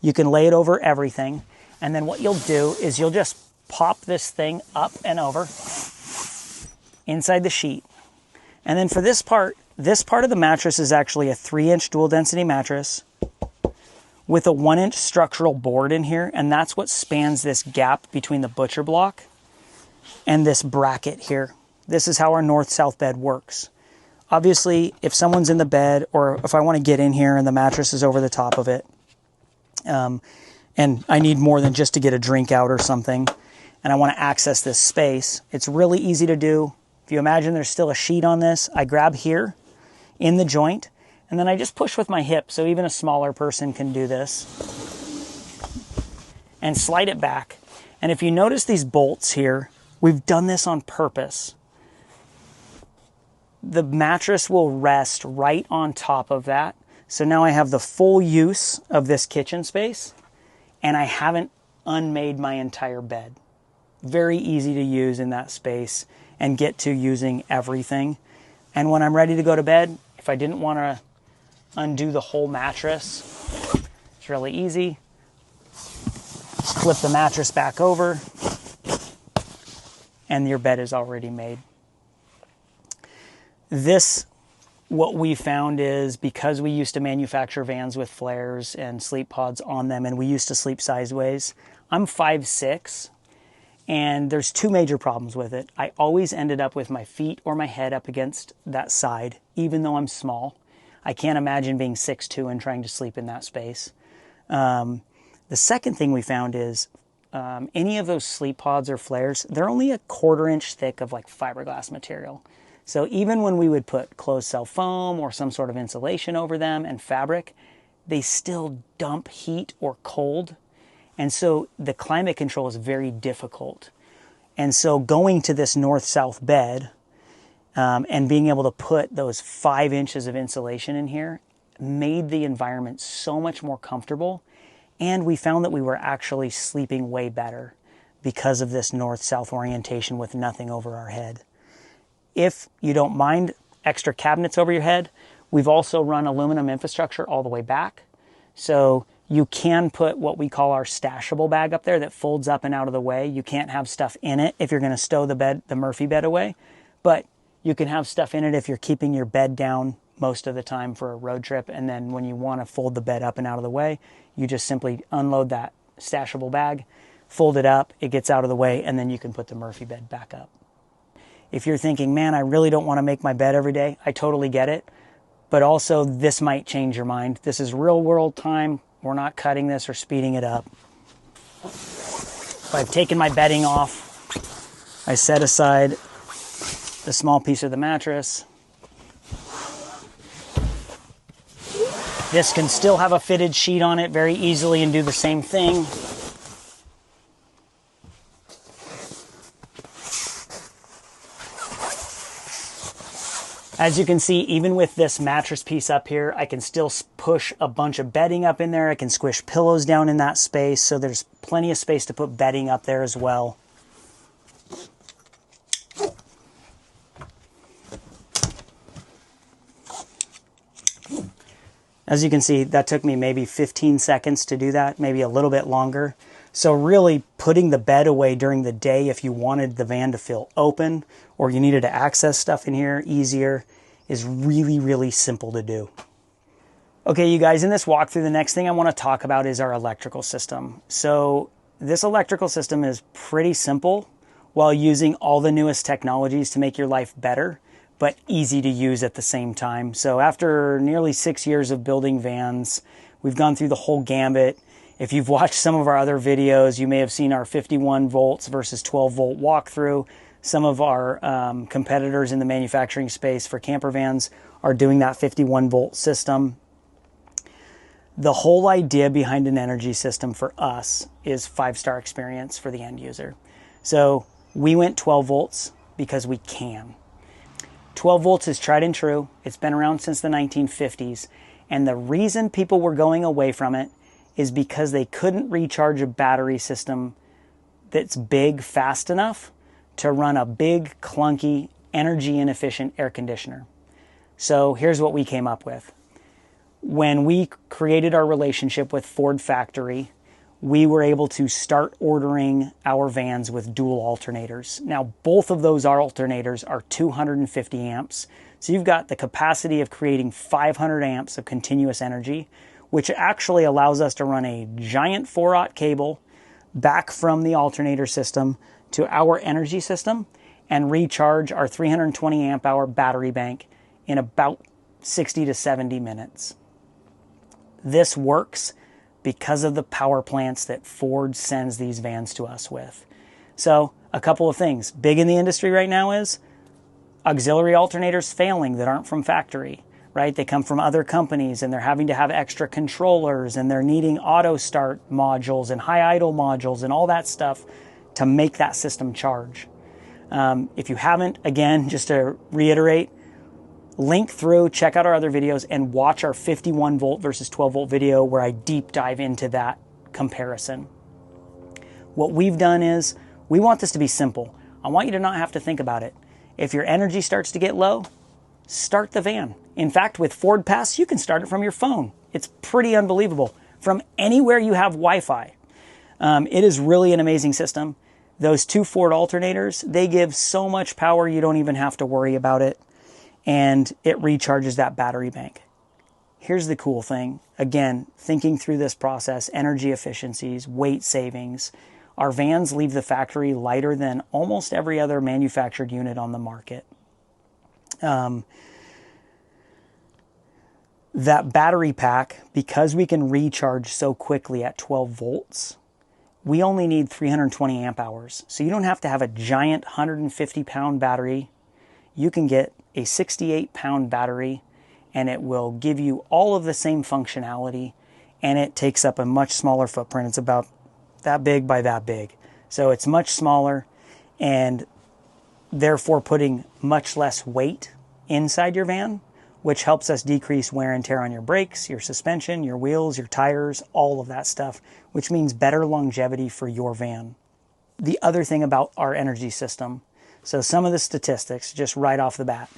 You can lay it over everything. And then what you'll do is you'll just pop this thing up and over inside the sheet. And then for this part of the mattress is actually a 3-inch dual density mattress with a 1-inch structural board in here, and that's what spans this gap between the butcher block and this bracket here. This is how our north-south bed works. Obviously, if someone's in the bed, or if I want to get in here and the mattress is over the top of it, and I need more than just to get a drink out or something, and I want to access this space, it's really easy to do. If you imagine there's still a sheet on this, I grab here in the joint, and then I just push with my hip, so even a smaller person can do this, and slide it back. And if you notice these bolts here, we've done this on purpose. The mattress will rest right on top of that. So now I have the full use of this kitchen space, and I haven't unmade my entire bed. Very easy to use in that space and get to using everything. And when I'm ready to go to bed, if I didn't want to undo the whole mattress, it's really easy. Flip the mattress back over, and your bed is already made. What we found is, because we used to manufacture vans with flares and sleep pods on them, and we used to sleep sideways, I'm 5'6", and there's 2 major problems with it. I always ended up with my feet or my head up against that side, even though I'm small. I can't imagine being 6'2" and trying to sleep in that space. The second thing we found is any of those sleep pods or flares, they're only a 1/4 inch thick of like fiberglass material. So even when we would put closed cell foam or some sort of insulation over them and fabric, they still dump heat or cold. And so the climate control is very difficult. And so going to this north-south bed and being able to put those 5 inches of insulation in here made the environment so much more comfortable. And we found that we were actually sleeping way better because of this north-south orientation with nothing over our head. If you don't mind extra cabinets over your head, we've also run aluminum infrastructure all the way back. So you can put what we call our stashable bag up there that folds up and out of the way. You can't have stuff in it if you're going to stow the Murphy bed away, but you can have stuff in it if you're keeping your bed down most of the time for a road trip. And then when you want to fold the bed up and out of the way, you just simply unload that stashable bag, fold it up, it gets out of the way, and then you can put the Murphy bed back up. If you're thinking, man, I really don't want to make my bed every day, I totally get it. But also, this might change your mind. This is real world time. We're not cutting this or speeding it up. I've taken my bedding off. I set aside the small piece of the mattress. This can still have a fitted sheet on it very easily and do the same thing. As you can see, even with this mattress piece up here, I can still push a bunch of bedding up in there. I can squish pillows down in that space, so there's plenty of space to put bedding up there as well. As you can see, that took me maybe 15 seconds to do that, maybe a little bit longer. So really putting the bed away during the day if you wanted the van to feel open or you needed to access stuff in here easier is really, really simple to do. Okay, you guys, in this walkthrough, the next thing I want to talk about is our electrical system. So this electrical system is pretty simple while using all the newest technologies to make your life better, but easy to use at the same time. So after nearly 6 years of building vans, we've gone through the whole gambit. If you've watched some of our other videos, you may have seen our 51 volts versus 12 volt walkthrough. Some of our competitors in the manufacturing space for camper vans are doing that 51 volt system. The whole idea behind an energy system for us is 5-star experience for the end user. So we went 12 volts because we can. 12 volts is tried and true. It's been around since the 1950s. And the reason people were going away from it is because they couldn't recharge a battery system that's big fast enough to run a big, clunky, energy inefficient air conditioner. So here's what we came up with. When we created our relationship with Ford Factory, we were able to start ordering our vans with dual alternators. Now, both of those alternators are 250 amps. So you've got the capacity of creating 500 amps of continuous energy, which actually allows us to run a giant 4-aught cable back from the alternator system to our energy system and recharge our 320 amp hour battery bank in about 60 to 70 minutes. This works because of the power plants that Ford sends these vans to us with. So a couple of things. Big in the industry right now is auxiliary alternators failing that aren't from factory, right? They come from other companies and they're having to have extra controllers and they're needing auto start modules and high idle modules and all that stuff to make that system charge. If you haven't, again, just to reiterate, link through, check out our other videos, and watch our 51 volt versus 12 volt video where I deep dive into that comparison. What we've done is, we want this to be simple. I want you to not have to think about it. If your energy starts to get low, start the van. In fact, with Ford Pass, you can start it from your phone. It's pretty unbelievable. From anywhere you have Wi-Fi. It is really an amazing system. Those 2 Ford alternators, they give so much power you don't even have to worry about it. And it recharges that battery bank. Here's the cool thing. Again, thinking through this process, energy efficiencies, weight savings. Our vans leave the factory lighter than almost every other manufactured unit on the market. That battery pack, because we can recharge so quickly at 12 volts, we only need 320 amp hours. So you don't have to have a giant 150 pound battery. You can get a 68 pound battery and it will give you all of the same functionality, and it takes up a much smaller footprint. It's about that big by that big. So it's much smaller and therefore putting much less weight inside your van, which helps us decrease wear and tear on your brakes, your suspension, your wheels, your tires, all of that stuff, which means better longevity for your van. The other thing about our energy system, so some of the statistics just right off the bat.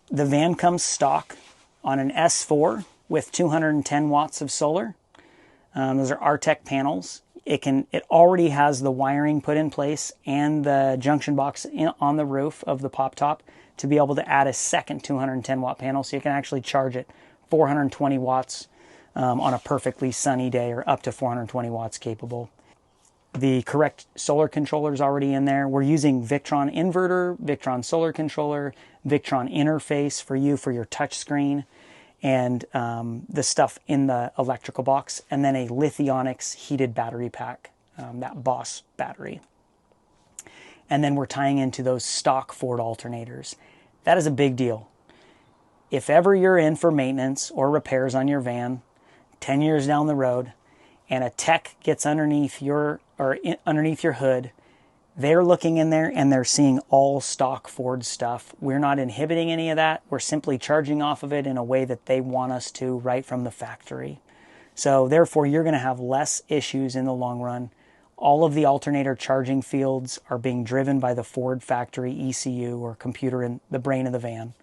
The van comes stock on an S4 with 210 watts of solar. Those are Artec panels. It already has the wiring put in place and the junction box on the roof of the pop top to be able to add a second 210 watt panel, so you can actually charge it 420 watts on a perfectly sunny day, or up to 420 watts capable. The correct solar controller is already in there. We're using Victron inverter, Victron solar controller, Victron interface for your touch screen, and the stuff in the electrical box, and then a Lithionics heated battery pack, that Boss battery. And then we're tying into those stock Ford alternators. That is a big deal. If ever you're in for maintenance or repairs on your van 10 years down the road, and a tech gets underneath your hood, they're looking in there and they're seeing all stock Ford stuff. We're not inhibiting any of that. We're simply charging off of it in a way that they want us to right from the factory. So therefore, you're going to have less issues in the long run. All of the alternator charging fields are being driven by the Ford factory ECU, or computer in the brain of the van.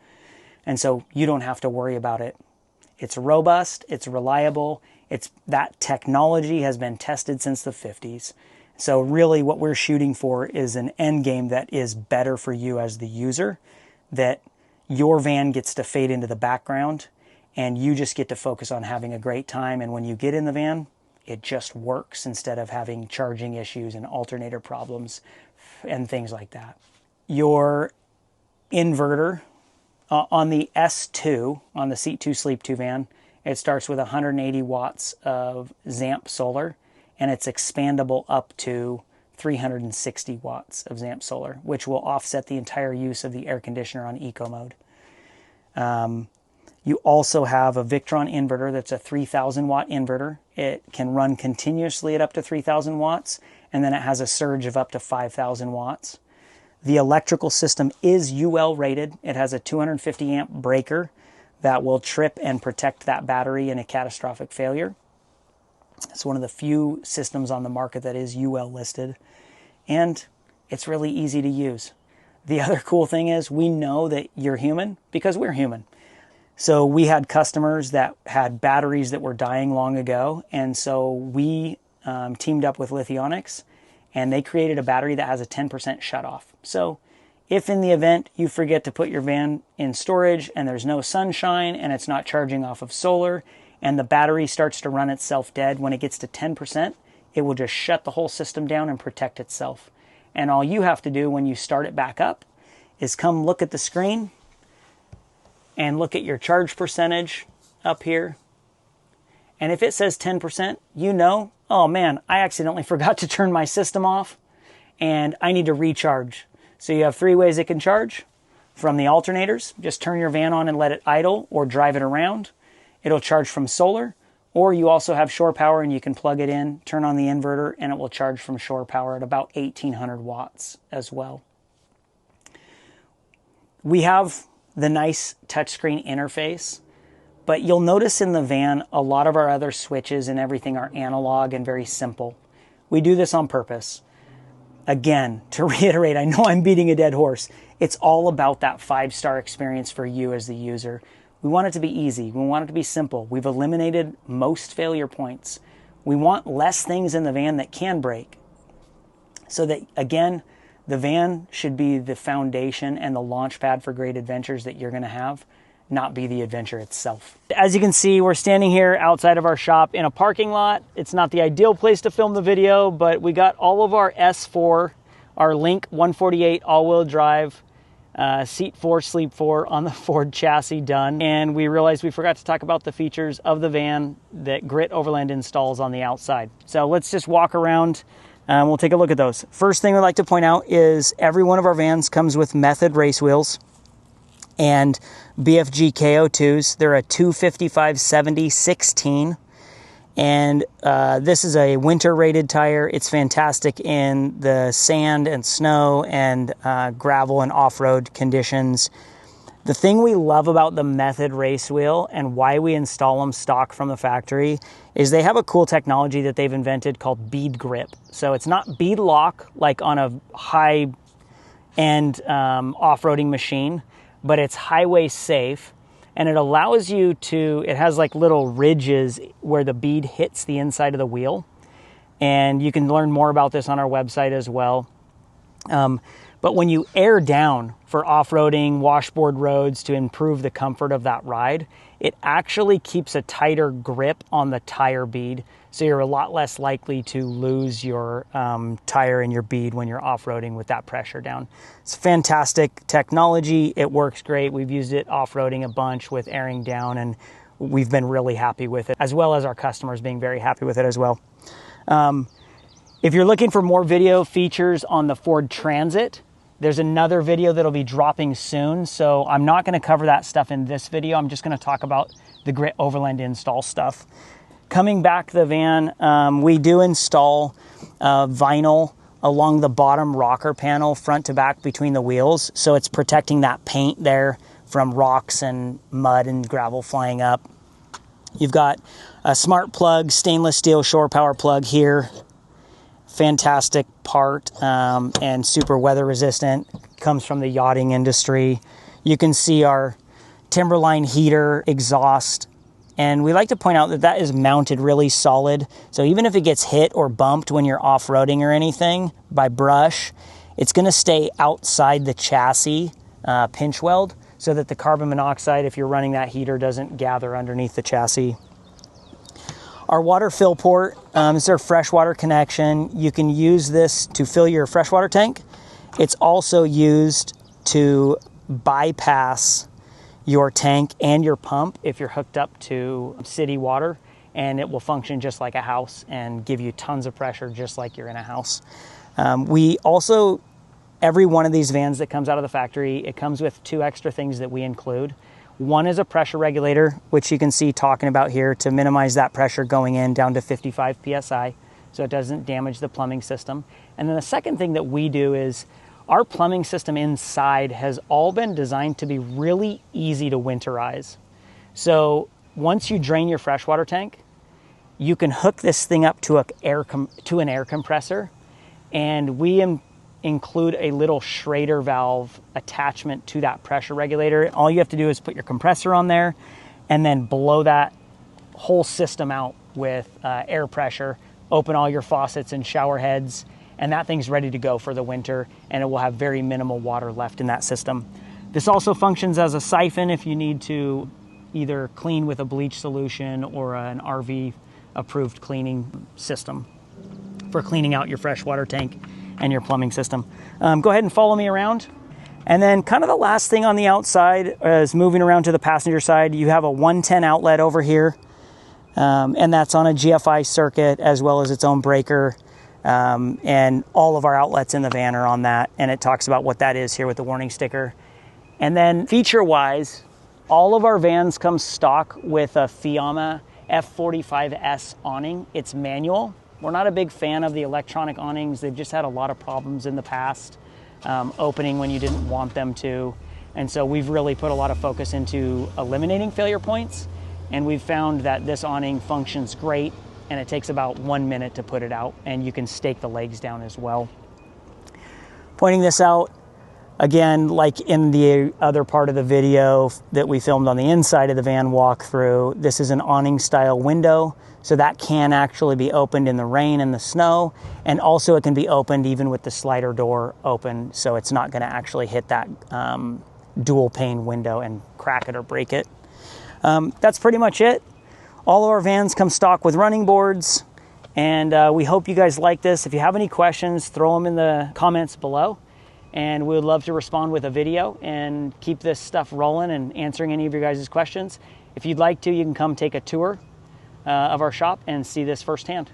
And so you don't have to worry about it. It's robust, it's reliable, that technology has been tested since the 50s. So really what we're shooting for is an end game that is better for you as the user, that your van gets to fade into the background and you just get to focus on having a great time. And when you get in the van, it just works instead of having charging issues and alternator problems and things like that. Your inverter On the S2, on the Seat 2 Sleep 2 van, it starts with 180 watts of ZAMP solar, and it's expandable up to 360 watts of ZAMP solar, which will offset the entire use of the air conditioner on eco mode. You also have a Victron inverter that's a 3,000 watt inverter. It can run continuously at up to 3,000 watts, and then it has a surge of up to 5,000 watts. The electrical system is UL rated. It has a 250 amp breaker that will trip and protect that battery in a catastrophic failure. It's one of the few systems on the market that is UL listed, and it's really easy to use. The other cool thing is we know that you're human because we're human. So we had customers that had batteries that were dying long ago, and so we teamed up with Lithionics, and they created a battery that has a 10% shutoff. So if in the event you forget to put your van in storage and there's no sunshine and it's not charging off of solar and the battery starts to run itself dead, when it gets to 10%, it will just shut the whole system down and protect itself. And all you have to do when you start it back up is come look at the screen and look at your charge percentage up here. And if it says 10%, you know, oh man, I accidentally forgot to turn my system off and I need to recharge. So you have 3 ways it can charge. From the alternators, just turn your van on and let it idle or drive it around. It'll charge from solar, or you also have shore power and you can plug it in, turn on the inverter, and it will charge from shore power at about 1,800 watts as well. We have the nice touchscreen interface, but you'll notice in the van, a lot of our other switches and everything are analog and very simple. We do this on purpose. Again, to reiterate, I know I'm beating a dead horse. It's all about that 5-star experience for you as the user. We want it to be easy. We want it to be simple. We've eliminated most failure points. We want less things in the van that can break. So that, again, the van should be the foundation and the launch pad for great adventures that you're going to have, not be the adventure itself. As you can see, we're standing here outside of our shop in a parking lot. It's not the ideal place to film the video, but we got all of our S4, our Link 148 all-wheel drive, seat 4, sleep 4 on the Ford chassis done. And we realized we forgot to talk about the features of the van that Grit Overland installs on the outside. So let's just walk around. We'll take a look at those. First thing we'd like to point out is every one of our vans comes with Method race wheels and BFG KO2s. They're a 255/70/16, and this is a winter rated tire. It's fantastic in the sand and snow and gravel and off-road conditions. The thing we love about the Method race wheel and why we install them stock from the factory is they have a cool technology that they've invented called bead grip. So it's not bead lock like on a high-end off-roading machine, but it's highway safe, and it allows you to, it has like little ridges where the bead hits the inside of the wheel, and you can learn more about this on our website as well. But when you air down for off-roading, washboard roads to improve the comfort of that ride, it actually keeps a tighter grip on the tire bead, so you're a lot less likely to lose your tire and your bead when you're off-roading with that pressure down. It's fantastic technology. It works great. We've used it off-roading a bunch with airing down, and we've been really happy with it, as well as our customers being very happy with it as well. If you're looking for more video features on the Ford Transit, there's another video that'll be dropping soon, so I'm not going to cover that stuff in this video. I'm just going to talk about the Grit Overland install stuff. Coming back the van, we do install vinyl along the bottom rocker panel, front to back between the wheels, so it's protecting that paint there from rocks and mud and gravel flying up. You've got a smart plug, stainless steel shore power plug here. Fantastic part and super weather resistant. Comes from the yachting industry. You can see our Timberline heater exhaust, and we like to point out that that is mounted really solid, so even if it gets hit or bumped when you're off-roading or anything by brush, it's going to stay outside the chassis pinch weld so that the carbon monoxide, if you're running that heater, doesn't gather underneath the chassis. Our water fill port is our freshwater connection. You can use this to fill your freshwater tank. It's also used to bypass your tank and your pump if you're hooked up to city water, and it will function just like a house and give you tons of pressure just like you're in a house. We also, every one of these vans that comes out of the factory, it comes with 2 extra things that we include. One is a pressure regulator, which you can see talking about here, to minimize that pressure going in down to 55 PSI so it doesn't damage the plumbing system. And then the second thing that we do is our plumbing system inside has all been designed to be really easy to winterize. So once you drain your freshwater tank, you can hook this thing up to an air compressor, and we include a little Schrader valve attachment to that pressure regulator. All you have to do is put your compressor on there and then blow that whole system out with air pressure, open all your faucets and shower heads, and that thing's ready to go for the winter, and it will have very minimal water left in that system. This also functions as a siphon if you need to either clean with a bleach solution or an RV approved cleaning system for cleaning out your freshwater tank and your plumbing system. Go ahead and follow me around. And then kind of the last thing on the outside is moving around to the passenger side. You have a 110 outlet over here, and that's on a GFI circuit as well as its own breaker. And all of our outlets in the van are on that, and it talks about what that is here with the warning sticker. And then feature-wise, all of our vans come stock with a Fiamma F45S awning. It's manual. We're not a big fan of the electronic awnings. They've just had a lot of problems in the past, opening when you didn't want them to. And so we've really put a lot of focus into eliminating failure points. And we've found that this awning functions great, and it takes about 1 minute to put it out, and you can stake the legs down as well. Pointing this out, again, like in the other part of the video that we filmed on the inside of the van walkthrough, this is an awning style window, so that can actually be opened in the rain and the snow, and also it can be opened even with the slider door open, so it's not going to actually hit that dual pane window and crack it or break it. That's pretty much it. All of our vans come stock with running boards, and we hope you guys like this. If you have any questions, throw them in the comments below, and we would love to respond with a video and keep this stuff rolling and answering any of your guys' questions. If you'd like to, you can come take a tour of our shop and see this firsthand.